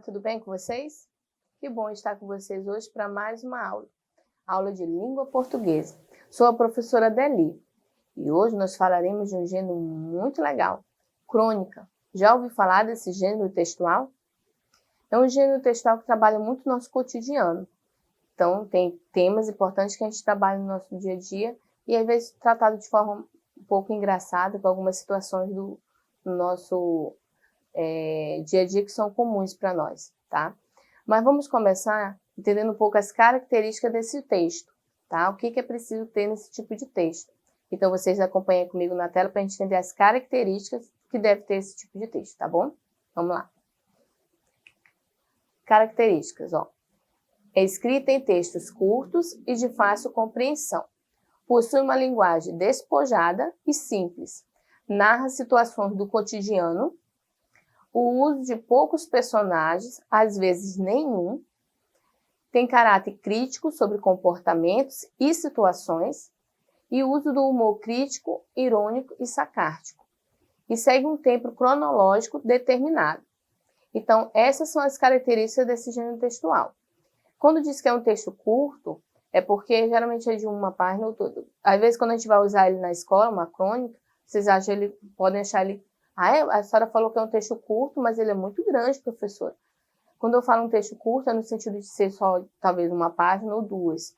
tudo bem com vocês? Que bom estar com vocês hoje para mais uma aula de língua portuguesa. Sou a professora Deli e hoje nós falaremos de um gênero muito legal, crônica. Já ouviu falar desse gênero textual? É um gênero textual que trabalha muito no nosso cotidiano. Então, tem temas importantes que a gente trabalha no nosso dia a dia e às vezes tratado de forma um pouco engraçada, com algumas situações do nosso dia a dia que são comuns para nós, tá? Mas vamos começar entendendo um pouco as características desse texto, tá? O que é preciso ter nesse tipo de texto. Então, vocês acompanhem comigo na tela para a gente entender as características que deve ter esse tipo de texto, tá bom? Vamos lá. Características, ó. É escrita em textos curtos e de fácil compreensão. Possui uma linguagem despojada e simples. Narra situações do cotidiano. O uso de poucos personagens, às vezes nenhum. Tem caráter crítico sobre comportamentos e situações. E uso do humor crítico, irônico e sarcástico. E segue um tempo cronológico determinado. Então, essas são as características desse gênero textual. Quando diz que é um texto curto, é porque geralmente é de uma página ou tudo. Às vezes, quando a gente vai usar ele na escola, uma crônica, vocês acham podem achar ele... a senhora falou que é um texto curto, mas ele é muito grande, professora. Quando eu falo um texto curto, é no sentido de ser só, talvez, uma página ou duas.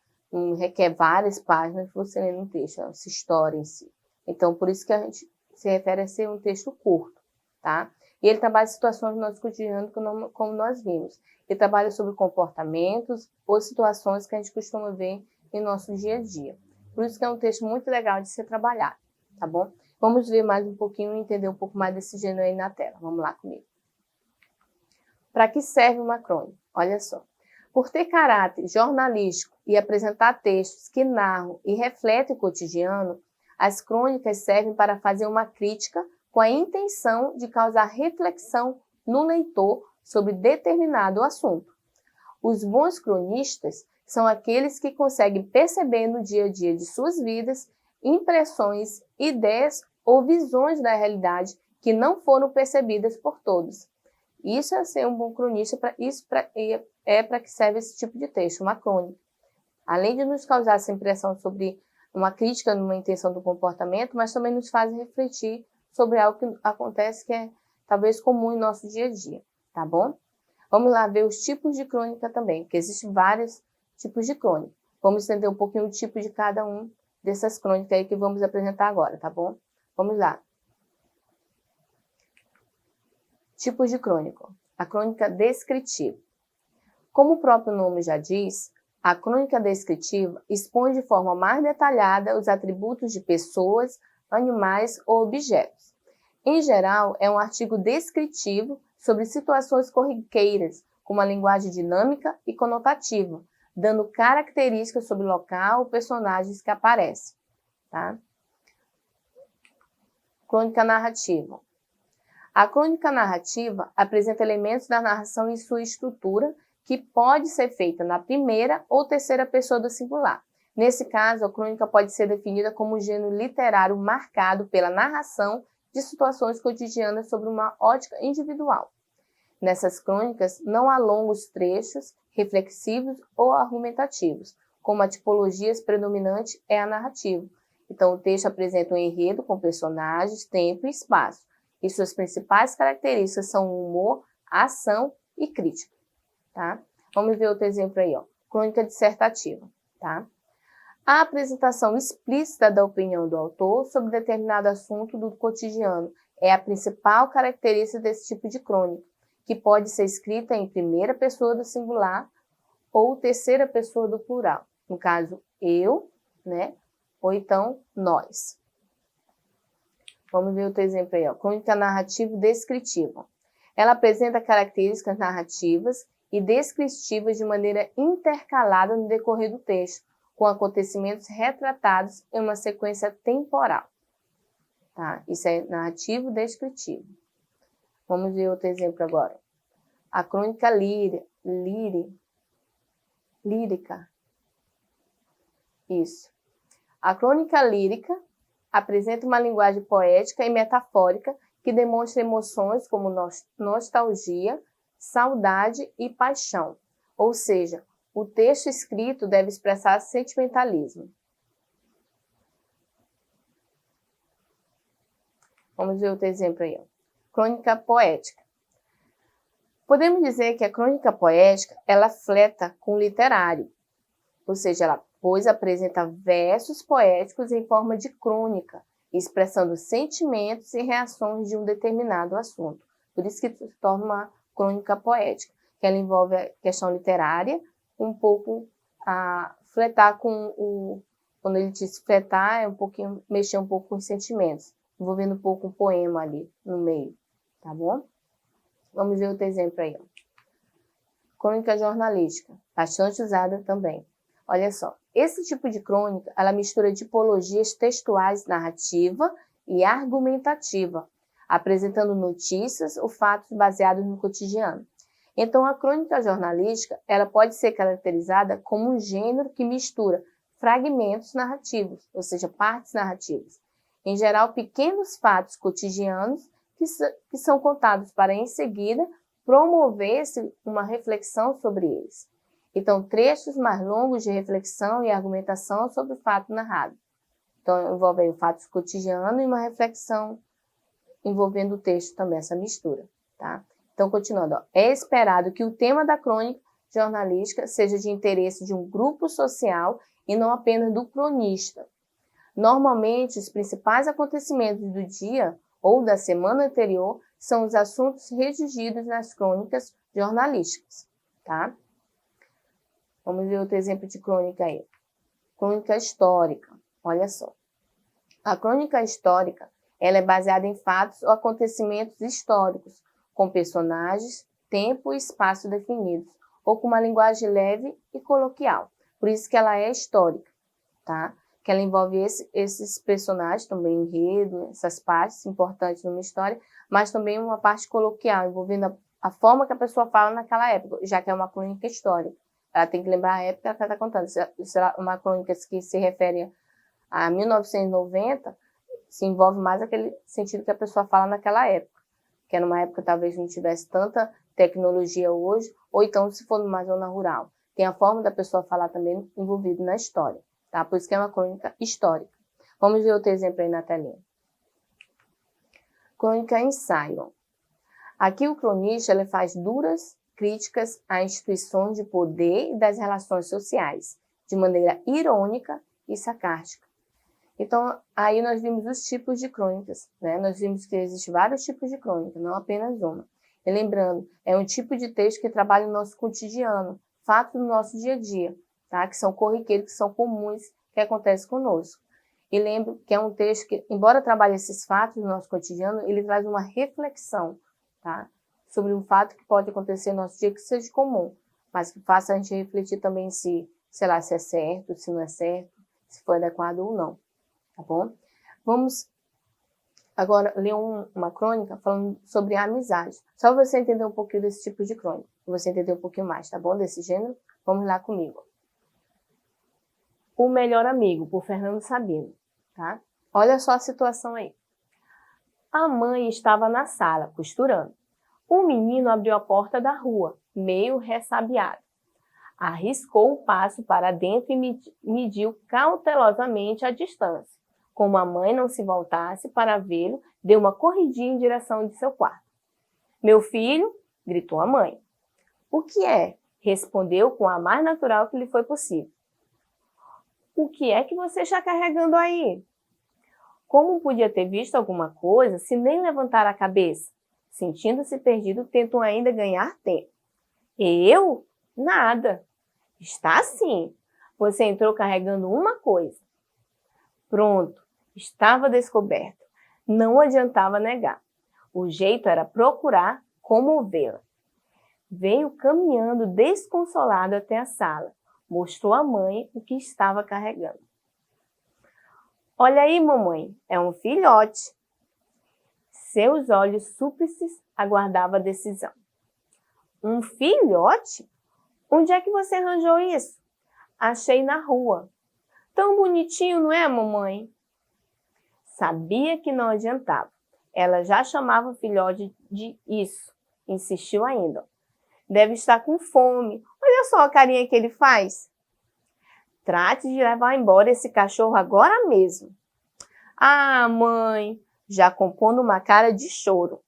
Requer várias páginas para você ler um texto, essa história em si. Então, por isso que a gente se refere a ser um texto curto, tá? E ele trabalha situações do nosso cotidiano, como nós vimos. Ele trabalha sobre comportamentos ou situações que a gente costuma ver em nosso dia a dia. Por isso que é um texto muito legal de ser trabalhado, tá bom? Vamos ver mais um pouquinho e entender um pouco mais desse gênero aí na tela. Vamos lá comigo. Para que serve uma crônica? Olha só. Por ter caráter jornalístico e apresentar textos que narram e refletem o cotidiano, as crônicas servem para fazer uma crítica com a intenção de causar reflexão no leitor sobre determinado assunto. Os bons cronistas são aqueles que conseguem perceber no dia a dia de suas vidas impressões, ideias ou visões da realidade que não foram percebidas por todos. Isso é ser um bom cronista, para que serve esse tipo de texto, uma crônica. Além de nos causar essa impressão sobre uma crítica numa intenção do comportamento, mas também nos faz refletir sobre algo que acontece que é talvez comum em nosso dia a dia, tá bom? Vamos lá ver os tipos de crônica também, porque existem vários tipos de crônica. Vamos entender um pouquinho o tipo de cada um dessas crônicas aí que vamos apresentar agora, tá bom? Vamos lá. Tipos de crônica. A crônica descritiva. Como o próprio nome já diz, a crônica descritiva expõe de forma mais detalhada os atributos de pessoas, animais ou objetos. Em geral, é um artigo descritivo sobre situações corriqueiras, com uma linguagem dinâmica e conotativa, dando características sobre o local ou personagens que aparecem. Tá? Crônica narrativa. A crônica narrativa apresenta elementos da narração em sua estrutura, que pode ser feita na primeira ou terceira pessoa do singular. Nesse caso, a crônica pode ser definida como um gênero literário marcado pela narração de situações cotidianas sobre uma ótica individual. Nessas crônicas, não há longos trechos reflexivos ou argumentativos, como a tipologia predominante é a narrativa. Então, o texto apresenta um enredo com personagens, tempo e espaço, e suas principais características são o humor, a ação e crítica. Tá? Vamos ver outro exemplo aí, ó. Crônica dissertativa. Tá? A apresentação explícita da opinião do autor sobre determinado assunto do cotidiano é a principal característica desse tipo de crônica, que pode ser escrita em primeira pessoa do singular ou terceira pessoa do plural. No caso, eu, né? Ou então, nós. Vamos ver outro exemplo aí, ó. Crônica narrativa descritiva. Ela apresenta características narrativas e descritivas de maneira intercalada no decorrer do texto, com acontecimentos retratados em uma sequência temporal. Tá? Isso é narrativo descritivo. Vamos ver outro exemplo agora. A crônica lírica. Isso. A crônica lírica apresenta uma linguagem poética e metafórica que demonstra emoções como nostalgia, saudade e paixão. Ou seja, o texto escrito deve expressar sentimentalismo. Vamos ver outro exemplo aí. Crônica poética. Podemos dizer que a crônica poética, ela fleta com o literário, ou seja, pois apresenta versos poéticos em forma de crônica, expressando sentimentos e reações de um determinado assunto. Por isso que se torna uma crônica poética, que ela envolve a questão literária, um pouco a fletar quando ele diz fletar, é um pouquinho, mexer um pouco com os sentimentos, envolvendo um pouco um poema ali no meio, tá bom? Vamos ver outro exemplo aí. Crônica jornalística, bastante usada também. Olha só, esse tipo de crônica, ela mistura tipologias textuais narrativa e argumentativa, apresentando notícias ou fatos baseados no cotidiano. Então, a crônica jornalística, ela pode ser caracterizada como um gênero que mistura fragmentos narrativos, ou seja, partes narrativas. Em geral, pequenos fatos cotidianos que são contados para, em seguida, promover-se uma reflexão sobre eles. Então, trechos mais longos de reflexão e argumentação sobre o fato narrado. Então, envolve aí o fato cotidiano e uma reflexão envolvendo o texto também, essa mistura, tá? Então, continuando, é esperado que o tema da crônica jornalística seja de interesse de um grupo social e não apenas do cronista. Normalmente, os principais acontecimentos do dia ou da semana anterior são os assuntos redigidos nas crônicas jornalísticas, tá? Vamos ver outro exemplo de crônica aí. Crônica histórica, olha só. A crônica histórica, ela é baseada em fatos ou acontecimentos históricos, com personagens, tempo e espaço definidos, ou com uma linguagem leve e coloquial. Por isso que ela é histórica, tá? Que ela envolve esses personagens, também enredo, essas partes importantes numa história, mas também uma parte coloquial, envolvendo a forma que a pessoa fala naquela época, já que é uma crônica histórica. Ela tem que lembrar a época que ela está contando. Se é uma crônica que se refere a 1990, se envolve mais aquele sentido que a pessoa fala naquela época, que era uma época talvez não tivesse tanta tecnologia hoje, ou então se for numa zona rural. Tem a forma da pessoa falar também envolvido na história. Tá? Por isso que é uma crônica histórica. Vamos ver outro exemplo aí na telinha. Crônica ensaio. Aqui o cronista ele faz duras críticas a instituições de poder e das relações sociais, de maneira irônica e sarcástica. Então, aí nós vimos os tipos de crônicas, né? Nós vimos que existem vários tipos de crônica, não apenas uma. E lembrando, é um tipo de texto que trabalha no nosso cotidiano, fatos do nosso dia a dia, tá? Que são corriqueiros, que são comuns, que acontecem conosco. E lembro que é um texto que, embora trabalhe esses fatos do nosso cotidiano, ele traz uma reflexão, tá? Sobre um fato que pode acontecer no nosso dia que seja comum, mas que faça a gente refletir também se, sei lá, se é certo, se não é certo, se foi adequado ou não, tá bom? Vamos agora ler uma crônica falando sobre a amizade. Só você entender um pouquinho desse tipo de crônica, você entender um pouquinho mais, tá bom? Desse gênero, vamos lá comigo. O Melhor Amigo, por Fernando Sabino, tá? Olha só a situação aí. A mãe estava na sala, costurando. O menino abriu a porta da rua, meio ressabiado. Arriscou o passo para dentro e mediu cautelosamente a distância. Como a mãe não se voltasse para vê-lo, deu uma corridinha em direção de seu quarto. Meu filho, gritou a mãe. O que é? Respondeu com a mais natural que lhe foi possível. O que é que você está carregando aí? Como podia ter visto alguma coisa se nem levantar a cabeça? Sentindo-se perdido, tentou ainda ganhar tempo. Eu? Nada. Está sim. Você entrou carregando uma coisa. Pronto, estava descoberto. Não adiantava negar. O jeito era procurar comovê-la. Veio caminhando desconsolado até a sala. Mostrou à mãe o que estava carregando. Olha aí, mamãe, é um filhote. Seus olhos súplices aguardavam a decisão. Um filhote? Onde é que você arranjou isso? Achei na rua. Tão bonitinho, não é, mamãe? Sabia que não adiantava. Ela já chamava o filhote de isso. Insistiu ainda. Deve estar com fome. Olha só a carinha que ele faz. Trate de levar embora esse cachorro agora mesmo. Ah, mãe, já compondo uma cara de choro.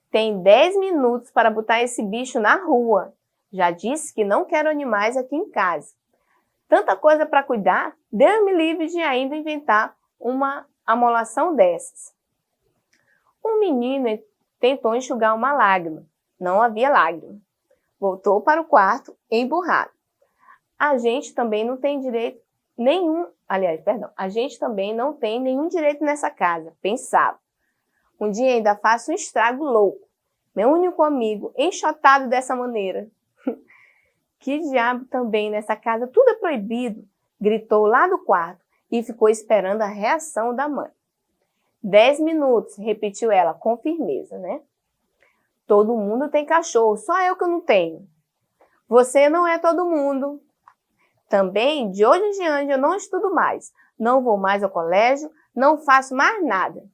Tem 10 minutos para botar esse bicho na rua. Já disse que não quero animais aqui em casa. Tanta coisa para cuidar, Deus me livre de ainda inventar uma amolação dessas. Um menino tentou enxugar uma lágrima. Não havia lágrima. Voltou para o quarto emburrado. A gente também não tem direito nenhum, a gente também não tem nenhum direito nessa casa, pensava. Um dia ainda faço um estrago louco. Meu único amigo, enxotado dessa maneira. Que diabo também nessa casa, tudo é proibido, gritou lá do quarto e ficou esperando a reação da mãe. 10 minutos, repetiu ela com firmeza, né? Todo mundo tem cachorro, só eu que não tenho. Você não é todo mundo. Também, de hoje em diante, eu não estudo mais, não vou mais ao colégio, não faço mais nada.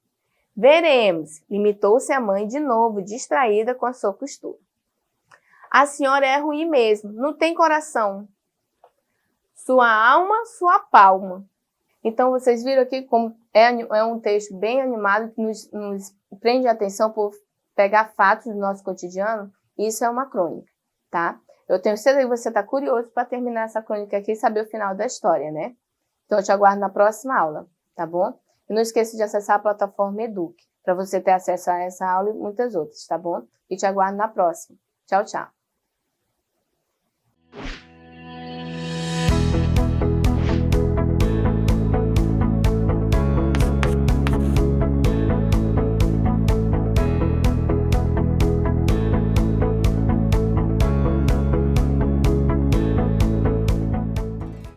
Veremos, limitou-se a mãe de novo, distraída com a sua costura. A senhora é ruim mesmo, não tem coração. Sua alma, sua palma. Então, vocês viram aqui como é um texto bem animado que nos prende a atenção por pegar fatos do nosso cotidiano. Isso é uma crônica, tá? Eu tenho certeza que você está curioso para terminar essa crônica aqui e saber o final da história, né? Então, eu te aguardo na próxima aula, tá bom? E não esqueça de acessar a plataforma Eduque, para você ter acesso a essa aula e muitas outras, tá bom? E te aguardo na próxima. Tchau, tchau.